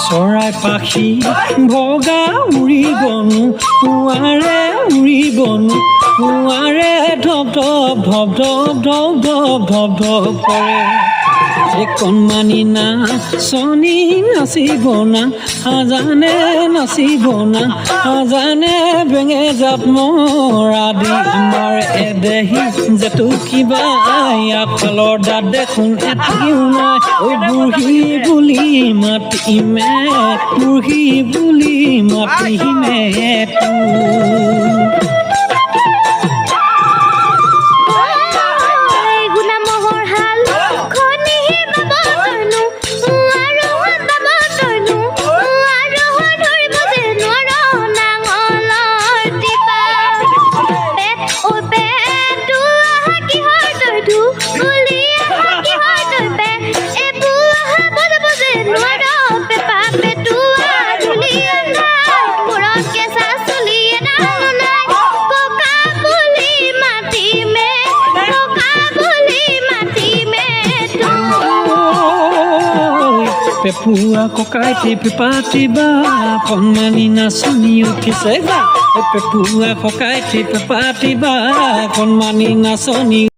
চৰাই পাখি ভগা উৰিবনো পুৱাৰে উৰিবনো পুৱাৰে ধপ ধপ ধপ ধপ ধপ ধপ ধপ ধপ কৰে কণমানি নাচনী নাচিব না আজানে নাচিব না আজানে বেঙে জাপ মৰা দি আমাৰ এদেহি যেটো কিবা আগফালৰ দাঁত দেখোন এটিও নাই ঐ বুঢ়ী বুলি মাতিমে বুঢ়ী বুলি মাতিমে পেপুয়া ককাইটি পেপাটিবা কণমানি নাচনি উঠিছে গা পেপুয়া ককাইটি পেপাটিবা কণমানি নাচনি